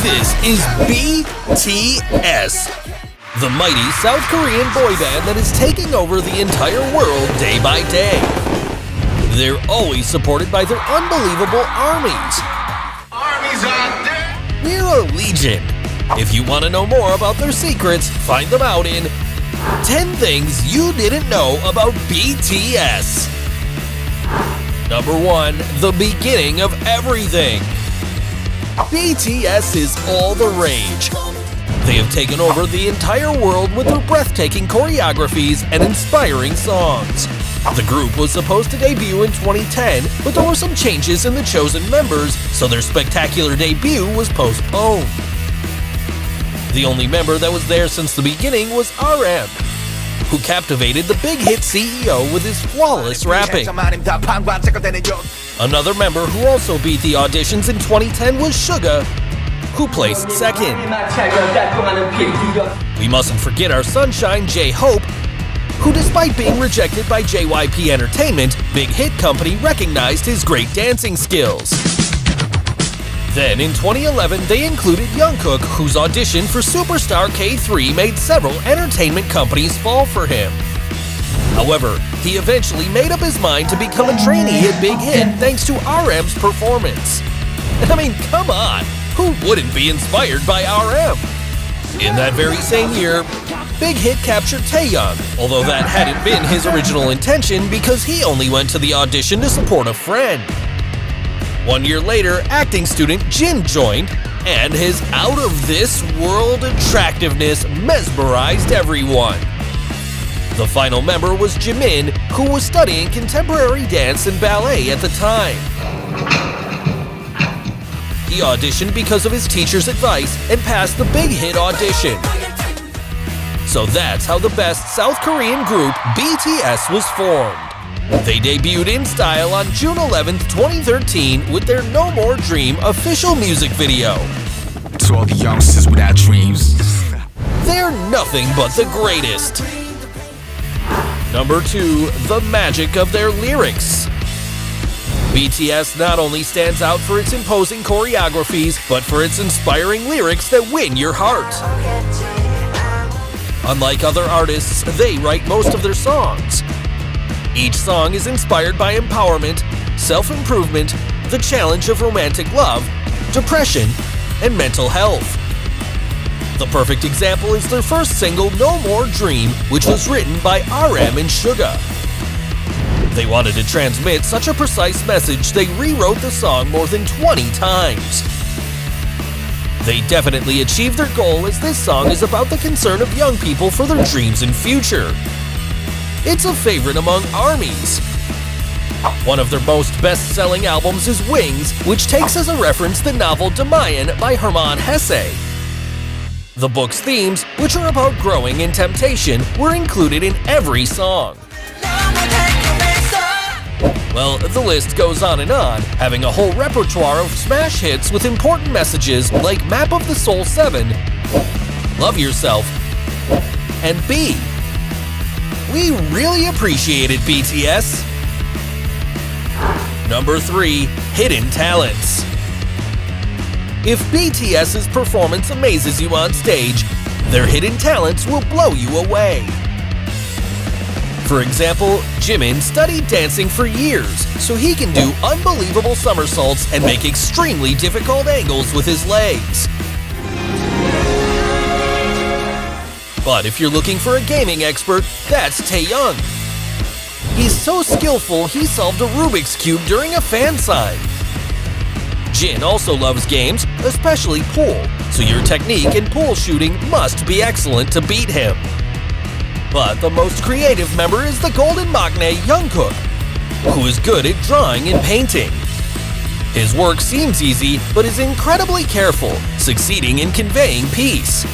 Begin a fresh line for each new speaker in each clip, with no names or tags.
This is BTS, the mighty South Korean boy band that is taking over the entire world day by day. They're always supported by their unbelievable armies.
Armies out there!
We're a legion. If you want to know more about their secrets, find them out in 10 Things You Didn't Know About BTS. Number 1. The beginning of everything. BTS is all the rage. They have taken over the entire world with their breathtaking choreographies and inspiring songs. The group was supposed to debut in 2010, but there were some changes in the chosen members, so their spectacular debut was postponed. The only member that was there since the beginning was RM, who captivated the big hit CEO with his flawless rapping. Another member who also beat the auditions in 2010 was Suga, who placed second. We mustn't forget our sunshine, J-Hope, who despite being rejected by JYP Entertainment, Big Hit Company recognized his great dancing skills. Then in 2011, they included Jungkook, whose audition for Superstar K3 made several entertainment companies fall for him. However, he eventually made up his mind to become a trainee at Big Hit thanks to RM's performance. I mean, come on, who wouldn't be inspired by RM? In that very same year, Big Hit captured Taehyung, although that hadn't been his original intention because he only went to the audition to support a friend. 1 year later, acting student Jin joined, and his out-of-this-world attractiveness mesmerized everyone. The final member was Jimin, who was studying contemporary dance and ballet at the time. He auditioned because of his teacher's advice and passed the Big Hit audition. So that's how the best South Korean group, BTS, was formed. They debuted in style on June 11, 2013 with their No More Dream official music video.
To all the youngsters without dreams.
They're nothing but the greatest. Number 2. The magic of their lyrics. BTS not only stands out for its imposing choreographies, but for its inspiring lyrics that win your heart. Unlike other artists, they write most of their songs. Each song is inspired by empowerment, self-improvement, the challenge of romantic love, depression, and mental health. The perfect example is their first single, No More Dream, which was written by RM and Suga. They wanted to transmit such a precise message they rewrote the song more than 20 times. They definitely achieved their goal, as this song is about the concern of young people for their dreams and future. It's a favorite among ARMYs. One of their most best-selling albums is Wings, which takes as a reference the novel Demayan by Hermann Hesse. The book's themes, which are about growing and temptation, were included in every song. Well, the list goes on and on, having a whole repertoire of smash hits with important messages like Map of the Soul 7, Love Yourself, and B. We really appreciated BTS. Number 3. Hidden talents. If BTS's performance amazes you on stage, their hidden talents will blow you away. For example, Jimin studied dancing for years, so he can do unbelievable somersaults and make extremely difficult angles with his legs. But if you're looking for a gaming expert, that's Taehyung. He's so skillful, he solved a Rubik's Cube during a fan sign. Jin also loves games, especially pool, so your technique in pool shooting must be excellent to beat him. But the most creative member is the golden magne Jungkook, who is good at drawing and painting. His work seems easy, but is incredibly careful, succeeding in conveying peace.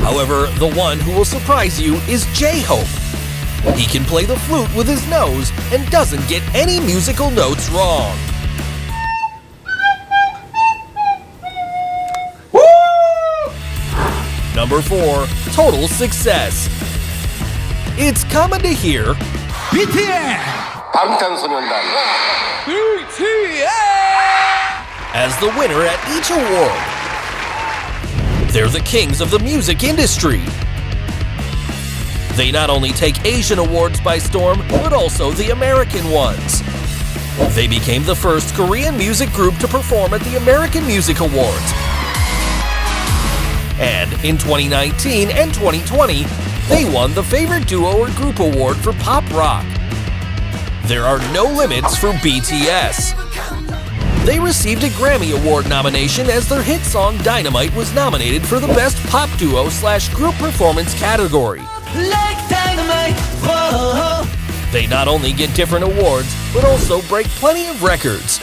However, the one who will surprise you is J-Hope. He can play the flute with his nose and doesn't get any musical notes wrong. Number 4. Total success. It's common to hear
BTS!
as the winner at each award. They're the kings of the music industry. They not only take Asian awards by storm, but also the American ones. They became the first Korean music group to perform at the American Music Awards. And in 2019 and 2020, they won the Favorite Duo or Group Award for Pop Rock. There are no limits for BTS. They received a Grammy Award nomination as their hit song Dynamite was nominated for the Best Pop Duo/Group Performance category.
Like dynamite, whoa.
They not only get different awards, but also break plenty of records.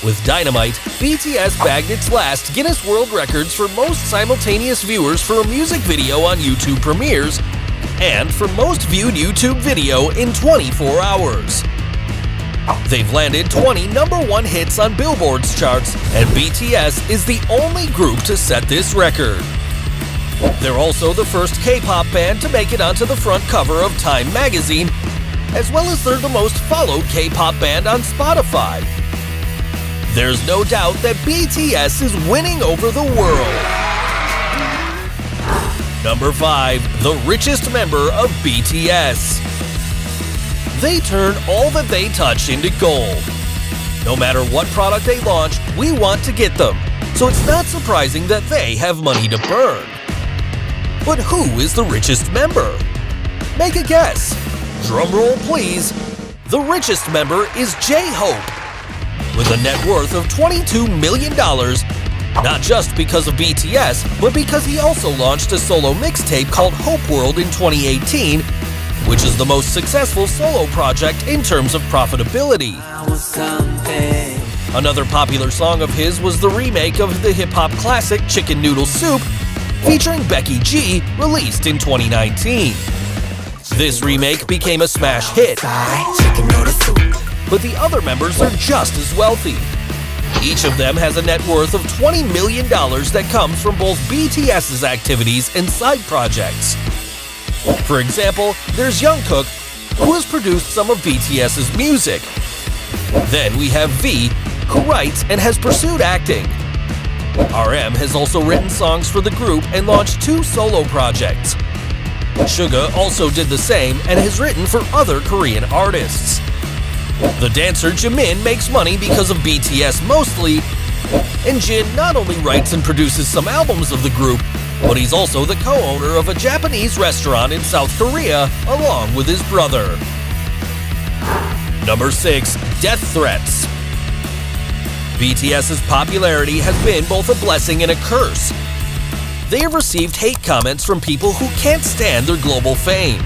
With Dynamite, BTS bagged its last Guinness World Records for most simultaneous viewers for a music video on YouTube premieres, and for most viewed YouTube video in 24 hours. They've landed 20 #1 hits on Billboard's charts, and BTS is the only group to set this record. They're also the first K-pop band to make it onto the front cover of Time magazine, as well as they're the most followed K-pop band on Spotify. There's no doubt that BTS is winning over the world. Number 5, the richest member of BTS. They turn all that they touch into gold. No matter what product they launch, we want to get them, so it's not surprising that they have money to burn. But who is the richest member? Make a guess. Drumroll, please. The richest member is J-Hope, with a net worth of $22 million, not just because of BTS, but because he also launched a solo mixtape called Hope World in 2018, which is the most successful solo project in terms of profitability. Another popular song of his was the remake of the hip-hop classic Chicken Noodle Soup, featuring Becky G, released in 2019. This remake became a smash hit, but the other members are just as wealthy. Each of them has a net worth of $20 million that comes from both BTS's activities and side projects. For example, there's Jungkook, who has produced some of BTS's music. Then we have V, who writes and has pursued acting. RM has also written songs for the group and launched 2 solo projects. Suga also did the same and has written for other Korean artists. The dancer Jimin makes money because of BTS mostly, and Jin not only writes and produces some albums of the group, but he's also the co-owner of a Japanese restaurant in South Korea along with his brother. Number 6, death threats. BTS's popularity has been both a blessing and a curse. They have received hate comments from people who can't stand their global fame.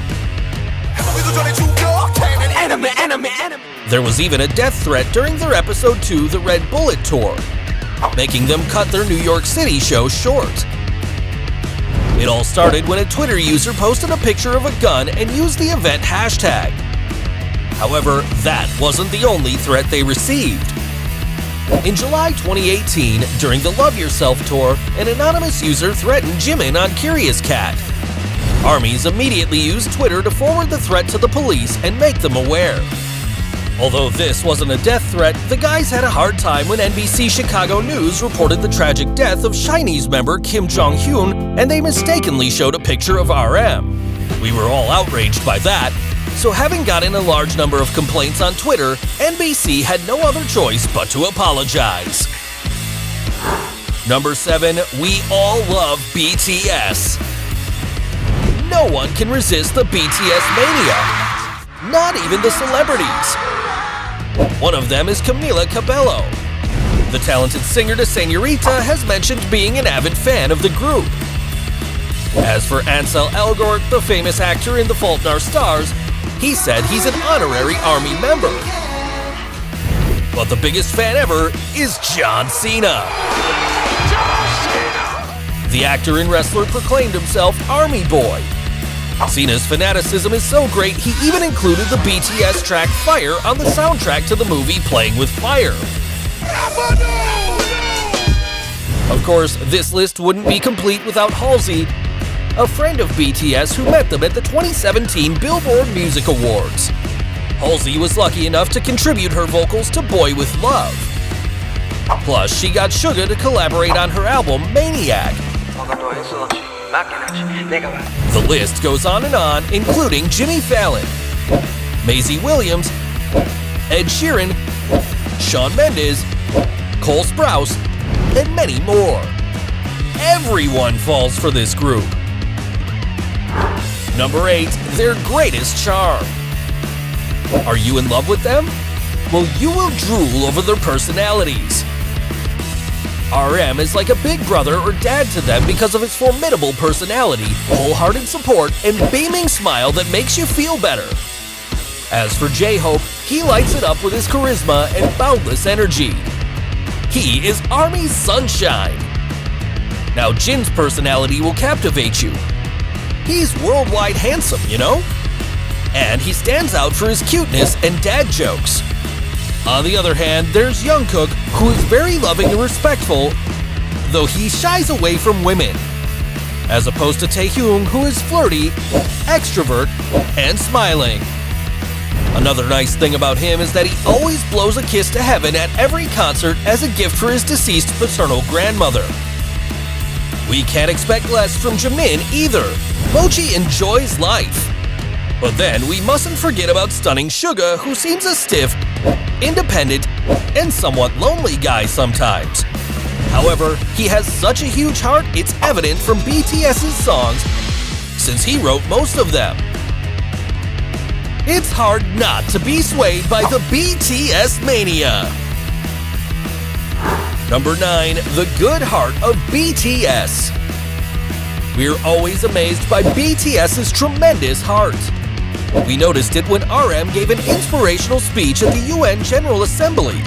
There was even a death threat during their episode 2 The Red Bullet Tour, making them cut their New York City show short. It all started when a Twitter user posted a picture of a gun and used the event hashtag. However, that wasn't the only threat they received. In July 2018, during the Love Yourself tour, an anonymous user threatened Jimin on Curious Cat. Armies immediately used Twitter to forward the threat to the police and make them aware. Although this wasn't a death threat, the guys had a hard time when NBC Chicago News reported the tragic death of Chinese member Kim Jong-hyun, and they mistakenly showed a picture of RM. We were all outraged by that. So having gotten a large number of complaints on Twitter, NBC had no other choice but to apologize. Number 7, we all love BTS. No one can resist the BTS mania, not even the celebrities. One of them is Camila Cabello. The talented singer to Señorita has mentioned being an avid fan of the group. As for Ansel Elgort, the famous actor in The Fault in Our Stars, he said he's an honorary Army member. But the biggest fan ever is John Cena. The actor and wrestler proclaimed himself Army Boy. Cena's fanaticism is so great, he even included the BTS track Fire on the soundtrack to the movie Playing with Fire. Of course, this list wouldn't be complete without Halsey, a friend of BTS who met them at the 2017 Billboard Music Awards. Halsey was lucky enough to contribute her vocals to Boy With Love. Plus, she got Suga to collaborate on her album Maniac, The list goes on, including Jimmy Fallon, Maisie Williams, Ed Sheeran, Shawn Mendes, Cole Sprouse, and many more. Everyone falls for this group. Number 8, their greatest charm. Are you in love with them? Well, you will drool over their personalities. RM is like a big brother or dad to them because of his formidable personality, wholehearted support, and beaming smile that makes you feel better. As for J-Hope, he lights it up with his charisma and boundless energy. He is ARMY's sunshine. Now Jin's personality will captivate you. He's worldwide handsome, you know? And he stands out for his cuteness and dad jokes. On the other hand, there's Jungkook, who is very loving and respectful, though he shies away from women. As opposed to Taehyung, who is flirty, extrovert, and smiling. Another nice thing about him is that he always blows a kiss to heaven at every concert as a gift for his deceased paternal grandmother. We can't expect less from Jimin either. Mochi enjoys life. But then we mustn't forget about stunning Suga, who seems a stiff, independent, and somewhat lonely guy sometimes. However, he has such a huge heart, it's evident from BTS's songs, since he wrote most of them. It's hard not to be swayed by the BTS mania. Number 9, the good heart of BTS. We're always amazed by BTS's tremendous heart. We noticed it when RM gave an inspirational speech at the UN General Assembly,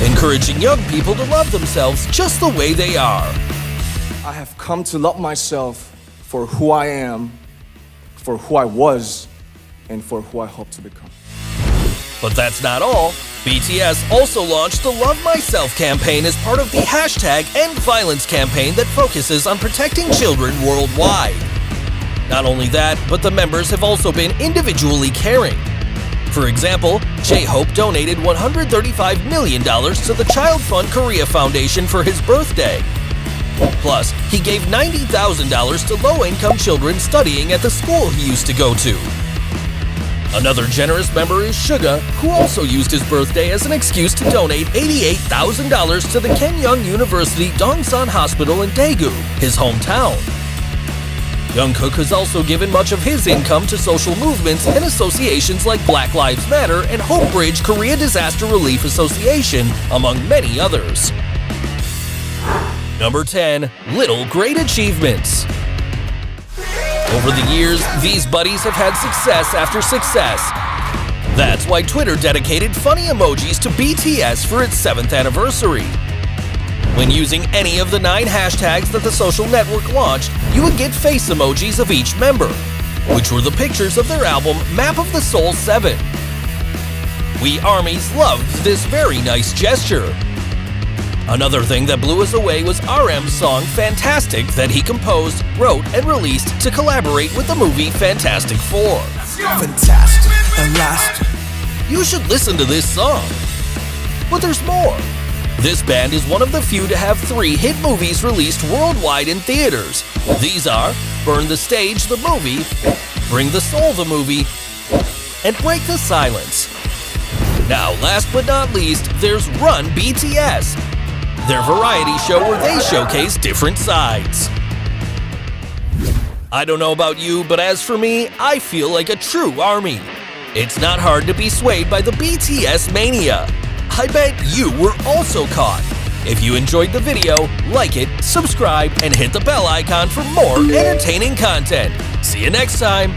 encouraging young people to love themselves just the way they are.
I have come to love myself for who I am, for who I was, and for who I hope to become.
But that's not all. BTS also launched the Love Myself campaign as part of the #EndViolence campaign that focuses on protecting children worldwide. Not only that, but the members have also been individually caring. For example, J-Hope donated $135 million to the Child Fund Korea Foundation for his birthday. Plus, he gave $90,000 to low-income children studying at the school he used to go to. Another generous member is Suga, who also used his birthday as an excuse to donate $88,000 to the Kenyang University Dongsan Hospital in Daegu, his hometown. Jungkook has also given much of his income to social movements and associations like Black Lives Matter and Hope Bridge Korea Disaster Relief Association, among many others. Number 10, Little Great Achievements. Over the years, these buddies have had success after success. That's why Twitter dedicated funny emojis to BTS for its 7th anniversary. When using any of the 9 hashtags that the social network launched, you would get face emojis of each member, which were the pictures of their album Map of the Soul 7. We ARMYs loved this very nice gesture. Another thing that blew us away was RM's song Fantastic that he composed, wrote, and released to collaborate with the movie Fantastic Four.
Fantastic, elastic.
You should listen to this song. But there's more. This band is one of the few to have 3 hit movies released worldwide in theaters. These are Burn the Stage, the movie, Bring the Soul, the movie, and Break the Silence. Now, last but not least, there's Run BTS, their variety show where they showcase different sides. I don't know about you, but as for me, I feel like a true ARMY. It's not hard to be swayed by the BTS mania. I bet you were also caught. If you enjoyed the video, like it, subscribe, and hit the bell icon for more entertaining content. See you next time.